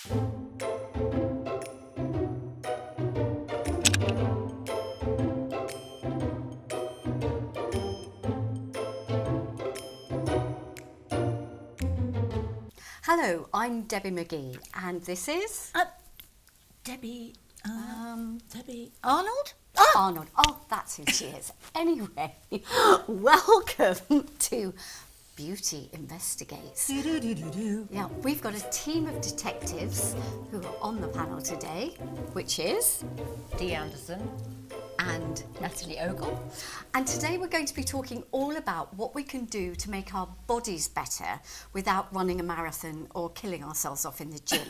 Hello, I'm Debbie McGee, and this is Debbie Arnold? Arnold. Oh, that's who she is. Anyway, welcome to Beauty Investigates. Yeah, we've got a team of detectives who are on the panel today, which is Dee Anderson. and Natalie Ogle. And today we're going to be talking all about what we can do to make our bodies better without running a marathon or killing ourselves off in the gym.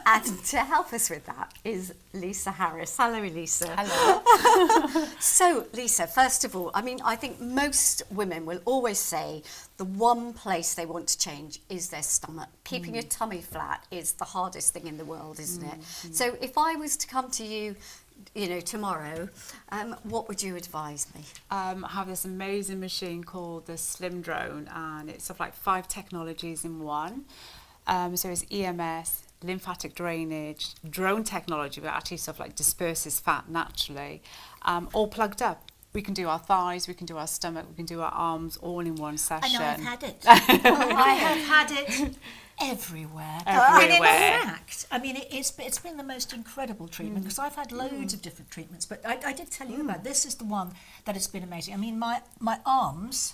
And to help us with that is Lisa Harris. Hello, Lisa. Hello. So, Lisa, first of all, I mean, I think most women will always say the one place they want to change is their stomach. Keeping your tummy flat is the hardest thing in the world, isn't it? So if I was to come to you, tomorrow, what would you advise me? I have this amazing machine called the Slim Drone, and it's sort of like 5 technologies in one. So it's EMS, lymphatic drainage, drone technology, but actually sort of like disperses fat naturally, all plugged up. We can do our thighs, we can do our stomach, we can do our arms all in one session. I know, I've had it. I have had it everywhere. And in fact, I mean, it's been the most incredible treatment because I've had loads of different treatments, but I did tell you about this is the one that has been amazing. I mean, my arms,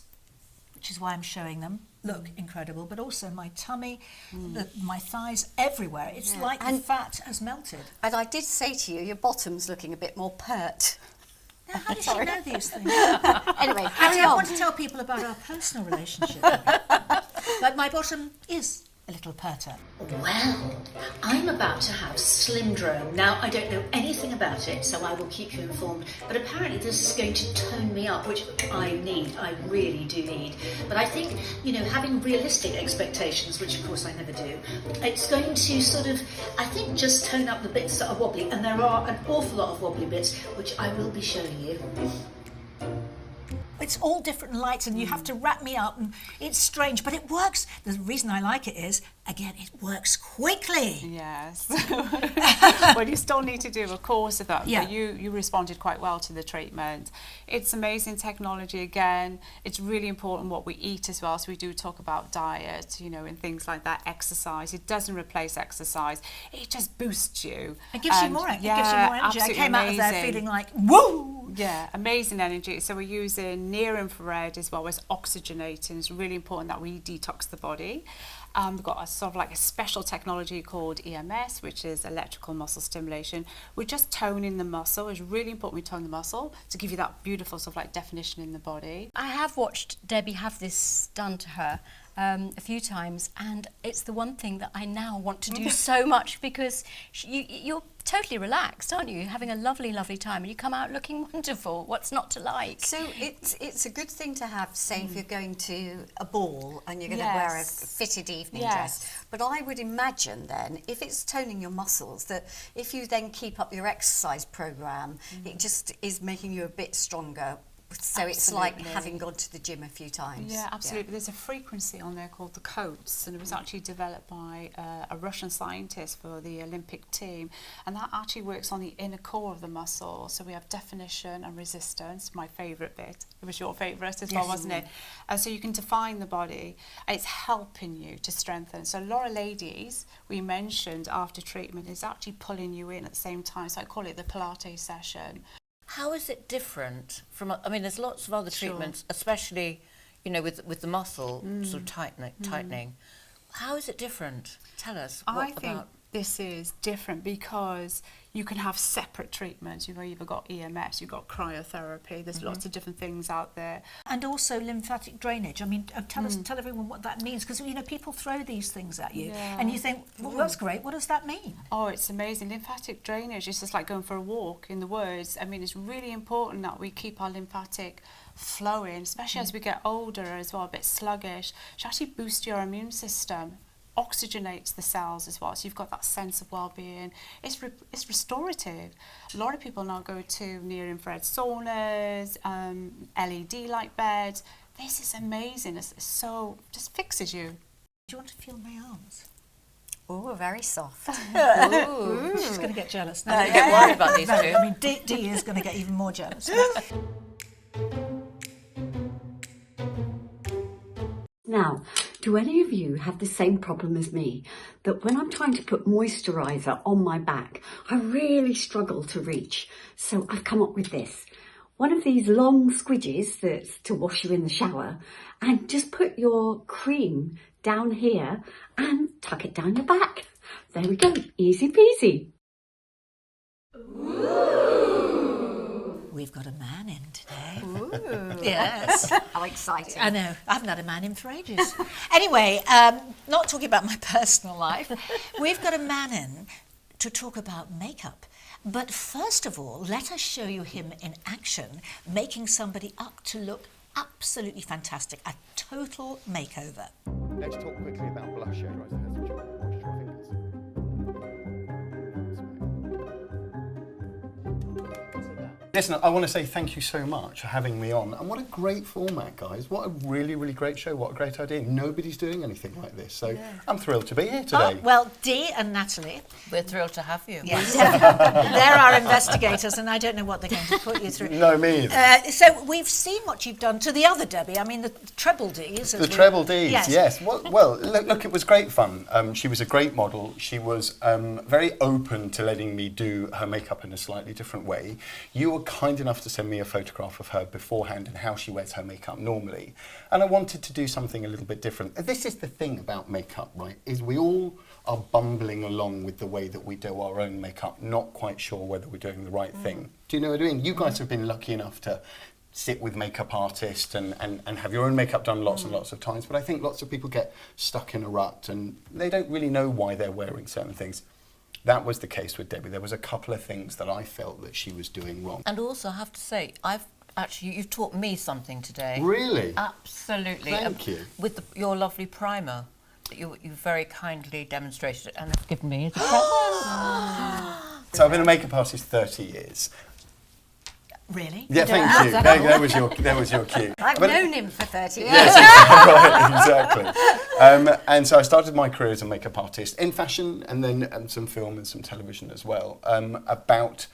which is why I'm showing them, look incredible, but also my tummy, my thighs, everywhere. It's like the fat has melted. And I did say to you, your bottom's looking a bit more pert. Now, how does she know these things? Anyway, carry I on. want to tell people about our personal relationship. Like my bottom is a little perter. Well, I'm about to have Slim Drone. Now, I don't know anything about it, so I will keep you informed. But apparently this is going to tone me up, which I really do need. But I think, having realistic expectations, which of course I never do, it's going to sort of, I think, just tone up the bits that are wobbly. And there are an awful lot of wobbly bits, which I will be showing you. It's all different lights and you have to wrap me up and it's strange, but it works. The reason I like it is, again, it works quickly. Yes. Well, you still need to do a course of that, but you responded quite well to the treatment. It's amazing technology again. It's really important what we eat as well. So we do talk about diet, and things like that, exercise. It doesn't replace exercise. It just boosts you. It gives you more energy. I came out of there feeling like, woo! Yeah, amazing energy. So we're using near-infrared as well as oxygenating. It's really important that we detox the body. We've got a sort of like a special technology called EMS, which is electrical muscle stimulation. We're just toning the muscle. It's really important we tone the muscle to give you that beautiful sort of like definition in the body. I have watched Debbie have this done to her a few times, and it's the one thing that I now want to do so much because you're totally relaxed, aren't you? Having a lovely, lovely time, and you come out looking wonderful. What's not to like? So it's a good thing to have, say, if you're going to a ball and you're going to wear a fitted evening dress. But I would imagine then, if it's toning your muscles, that if you then keep up your exercise programme, it just is making you a bit stronger. So it's like having gone to the gym a few times. Yeah, absolutely. There's a frequency on there called the coats, and it was actually developed by a Russian scientist for the Olympic team, and that actually works on the inner core of the muscle. So we have definition and resistance, my favourite bit. It was your favourite as well, wasn't it? So you can define the body. It's helping you to strengthen. So a lot of ladies, we mentioned after treatment, is actually pulling you in at the same time. So I call it the Pilates session. How is it different from? I mean, there's lots of other treatments, especially, with the muscle sort of tightening. How is it different? Tell us. I think this is different because you can have separate treatments. You've either got EMS, you've got cryotherapy. There's lots of different things out there. And also lymphatic drainage. I mean, tell everyone what that means, because people throw these things at you, and you think, well, that's great. What does that mean? Oh, it's amazing. Lymphatic drainage is just like going for a walk in the woods. I mean, it's really important that we keep our lymphatic flowing, especially as we get older as well, a bit sluggish. It actually boosts your immune system. Oxygenates the cells as well, so you've got that sense of well-being. It's restorative. A lot of people now go to near-infrared saunas, LED light beds. This is amazing. It's so just fixes you. Do you want to feel my arms? Oh, very soft. She's going to get jealous now. Don't get worried about these two. I mean, Dee is going to get even more jealous. Now, do any of you have the same problem as me? That when I'm trying to put moisturiser on my back, I really struggle to reach. So I've come up with this. One of these long squidges that's to wash you in the shower, and just put your cream down here and tuck it down your back. There we go, easy peasy. We've got a man in today. Yes. How exciting. I know. I haven't had a man in for ages. Anyway, not talking about my personal life. We've got a man in to talk about makeup. But first of all, let us show you him in action, making somebody up to look absolutely fantastic. A total makeover. Let's talk quickly about blusher. Listen, I want to say thank you so much for having me on. And what a great format, guys. What a really, really great show. What a great idea. Nobody's doing anything like this. So I'm thrilled to be here today. Oh, well, Dee and Natalie. We're thrilled to have you. Yes. They're our investigators, and I don't know what they're going to put you through. No, me either. So we've seen what you've done to the other Debbie. I mean, the treble Ds. The treble Ds, yes. Well, look, it was great fun. She was a great model. She was very open to letting me do her makeup in a slightly different way. You were kind enough to send me a photograph of her beforehand and how she wears her makeup normally. And I wanted to do something a little bit different. This is the thing about makeup, right, is we all are bumbling along with the way that we do our own makeup, not quite sure whether we're doing the right thing. Do you know what I mean? You guys have been lucky enough to sit with makeup artists and have your own makeup done lots and lots of times, but I think lots of people get stuck in a rut and they don't really know why they're wearing certain things. That was the case with Debbie. There was a couple of things that I felt that she was doing wrong. And also, I have to say, you've taught me something today. Really? Absolutely. Thank you. With your lovely primer that you very kindly demonstrated and have given me as a present. So I've been a makeup artist 30 years. Really? Yeah, thank you. There was your cue. I've known him for 30 years. Yes, right, exactly. And so I started my career as a makeup artist in fashion and then some film and some television as well. About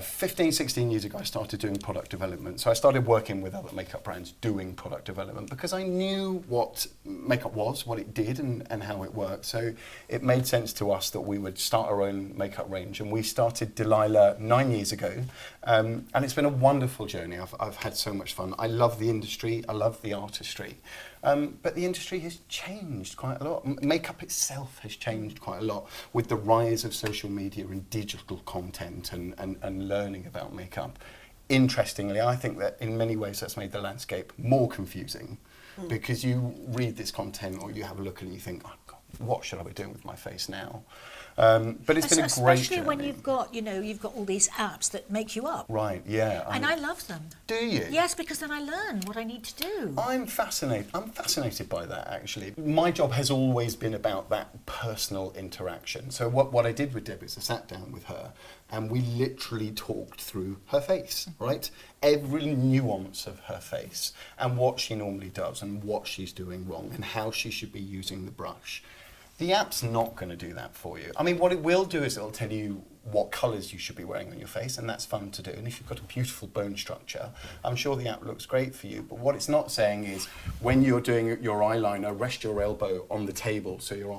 15, 16 years ago, I started doing product development. So I started working with other makeup brands doing product development because I knew what makeup was, what it did and how it worked. So it made sense to us that we would start our own makeup range. And we started Delilah 9 years ago. And it's been a wonderful journey. I've had so much fun. I love the industry. I love the artistry. But the industry has changed quite a lot. Makeup itself has changed quite a lot with the rise of social media and digital content and learning about makeup. Interestingly, I think that in many ways that's made the landscape more confusing because you read this content or you have a look and you think, oh God, what should I be doing with my face now? But it's been a great journey. Especially when you've got all these apps that make you up. Right, yeah. And I love them. Do you? Yes, because then I learn what I need to do. I'm fascinated by that, actually. My job has always been about that personal interaction. So what I did with Debbie is I sat down with her and we literally talked through her face, right? Every nuance of her face and what she normally does and what she's doing wrong and how she should be using the brush. The app's not going to do that for you. I mean, what it will do is it'll tell you what colours you should be wearing on your face, and that's fun to do. And if you've got a beautiful bone structure, I'm sure the app looks great for you. But what it's not saying is, when you're doing your eyeliner, rest your elbow on the table so your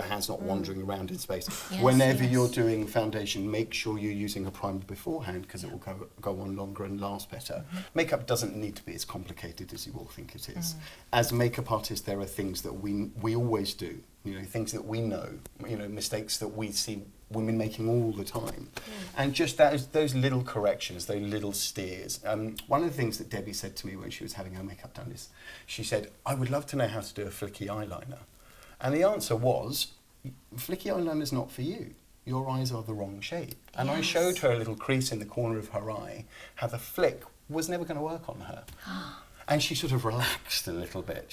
hand's not wandering around in space. Yes, Whenever yes. you're doing foundation, make sure you're using a primer beforehand because it will go on longer and last better. Makeup doesn't need to be as complicated as you all think it is. As makeup artists, there are things that we always do. Things that we know, mistakes that we see women making all the time. And just those little corrections, those little steers. One of the things that Debbie said to me when she was having her makeup done is, she said, I would love to know how to do a flicky eyeliner. And the answer was, flicky eyeliner's not for you. Your eyes are the wrong shape. And I showed her a little crease in the corner of her eye, how the flick was never going to work on her. And she sort of relaxed a little bit.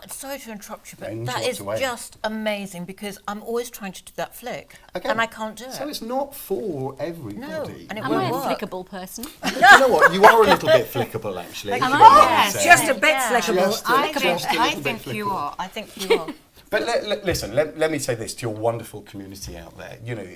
Sorry to interrupt you, but No, that is away. just amazing because I'm always trying to do that flick Okay. and I can't do it. So it's not for everybody. No, and it Am won't I a work. flickable person? You know what? You are a little bit flickable, actually. Yes, just a bit Just flickable. a little bit I think flickable. you are. I think you are. But listen, let me say this to your wonderful community out there. You know,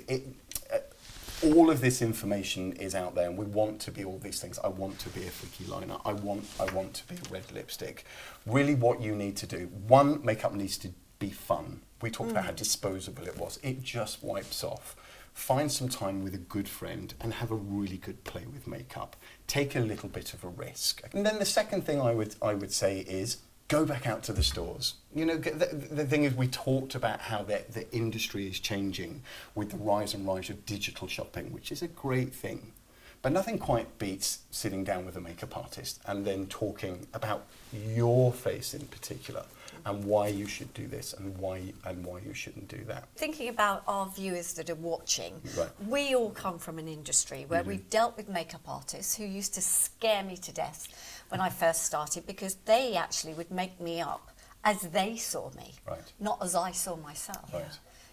all of this information is out there, and we want to be all these things. I want to be a flicky liner. I want to be a red lipstick. Really, what you need to do, one, makeup needs to be fun. We talked about how disposable it was. It just wipes off. Find some time with a good friend and have a really good play with makeup. Take a little bit of a risk. And then the second thing I would say is go back out to the stores. You know, the thing is, we talked about how the industry is changing with the rise of digital shopping, which is a great thing. But nothing quite beats sitting down with a makeup artist and then talking about your face in particular and why you should do this and why you shouldn't do that. Thinking about our viewers that are watching, Right. we all come from an industry where we've dealt with makeup artists who used to scare me to death when I first started, because they actually would make me up as they saw me, Right. not as I saw myself. Right.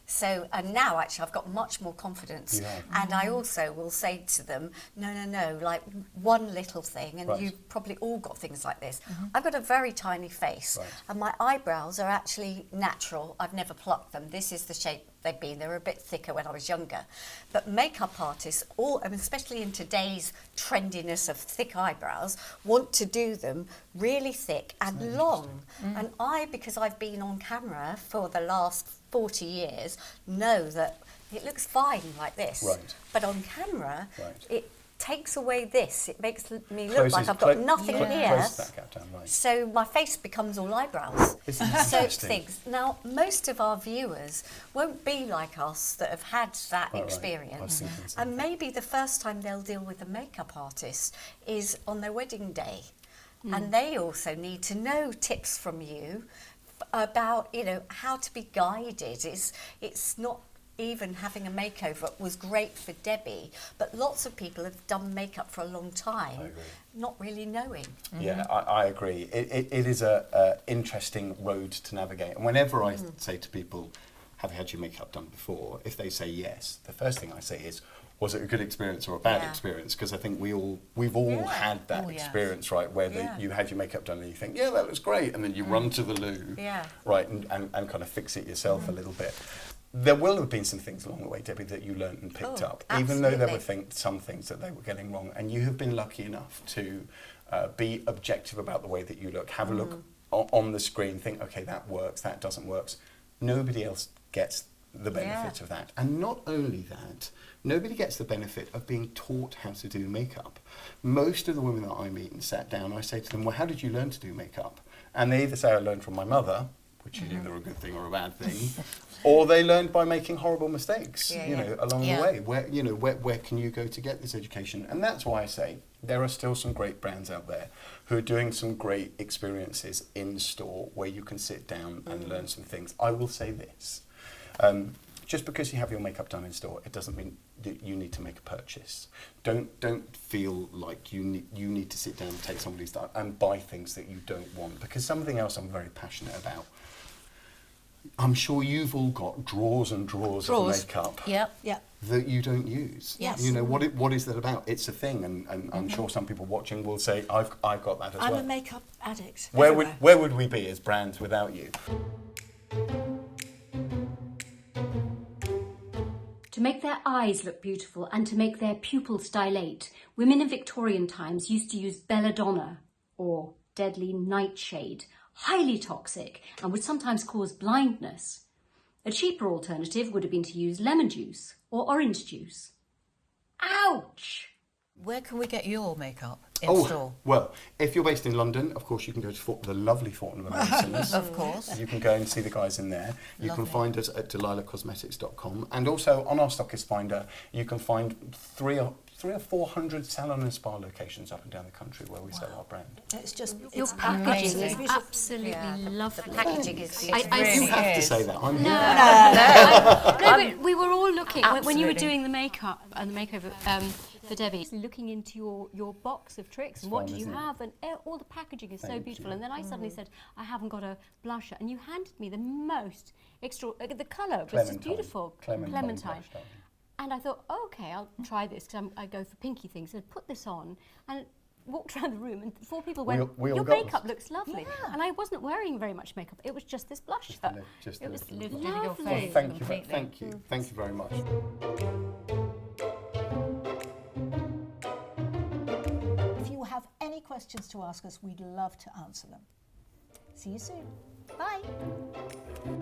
So, and now actually I've got much more confidence. You have. And I also will say to them, no, like one little thing, and Right. you've probably all got things like this. I've got a very tiny face, Right. and my eyebrows are actually natural. I've never plucked them. This is the shape they've been. They were a bit thicker when I was younger. But makeup artists, and especially in today's trendiness of thick eyebrows, want to do them really thick and long. And because I've been on camera for the last 40 years, know that it looks fine like this. Right. But on camera, Right. it takes away this. It makes me look like I've got nothing here. Close that gap down, right. So my face becomes all eyebrows. Isn't that So interesting? things. Now, most of our viewers won't be like us that have had that Right. I experience. was thinking the same And maybe the first time they'll deal with a makeup artist is on their wedding day. And they also need to know tips from you about, you know, how to be guided. It's not even having a makeover was great for Debbie, but lots of people have done makeup for a long time, I agree. not really knowing. Yeah, I agree. It is a interesting road to navigate. And whenever I say to people, have you had your makeup done before? If they say yes, the first thing I say is, was it a good experience or a bad Yeah. experience? Because I think we've all had that experience, right, where you had your makeup done and you think, yeah, that was great, and then you run to the loo, right, and kind of fix it yourself a little bit. There will have been some things along the way, Debbie, that you learned and picked up, even though there were some things that they were getting wrong, and you have been lucky enough to be objective about the way that you look. Have a look on the screen, think, okay, that works, that doesn't work. Nobody else gets the benefit of that. And not only that, nobody gets the benefit of being taught how to do makeup. Most of the women that I meet and sat down, I say to them, well, how did you learn to do makeup? And they either say, I learned from my mother, which is either a good thing or a bad thing, or they learned by making horrible mistakes, along the way. Where can you go to get this education? And that's why I say there are still some great brands out there who are doing some great experiences in store where you can sit down and learn some things. I will say this. Just because you have your makeup done in store, it doesn't mean that you need to make a purchase. Don't feel like you need to sit down and take somebody's time and buy things that you don't want. Because something else I'm very passionate about. I'm sure you've all got drawers and drawers of makeup that you don't use. Yes. You know, what is that about? It's a thing, and I'm sure some people watching will say, I've got that as well. I'm a makeup addict. Where would we be as brands without you? To make their eyes look beautiful and to make their pupils dilate, women in Victorian times used to use belladonna, or deadly nightshade, highly toxic and would sometimes cause blindness. A cheaper alternative would have been to use lemon juice or orange juice. Ouch! Where can we get your makeup in store? Well, if you're based in London, of course, you can go to the lovely Fortnum & Manson's. Of course. You can go and see the guys in there. You can find us at delilahcosmetics.com. And also, on our stockist finder, you can find 300 or 400 salon and spa locations up and down the country where we sell our brand. It's just Your packaging is absolutely lovely. The packaging is beautiful. You have to say that. I'm here. No, but we were all looking, when you were doing the makeup and the makeover for Debbie, looking into your box of tricks and what do you have, and all the packaging is so beautiful. And then I suddenly said, I haven't got a blusher, and you handed me the most the colour was just beautiful. Clementine. And I thought, okay, I'll try this, because I go for pinky things. So I put this on, and walked around the room and 4 people went, We all your got makeup this. looks lovely. Yeah. And I wasn't wearing very much makeup. It was just this blush. Just It was Lifted your lovely. face. Thank you, completely. thank you very much. If you have any questions to ask us, we'd love to answer them. See you soon. Bye.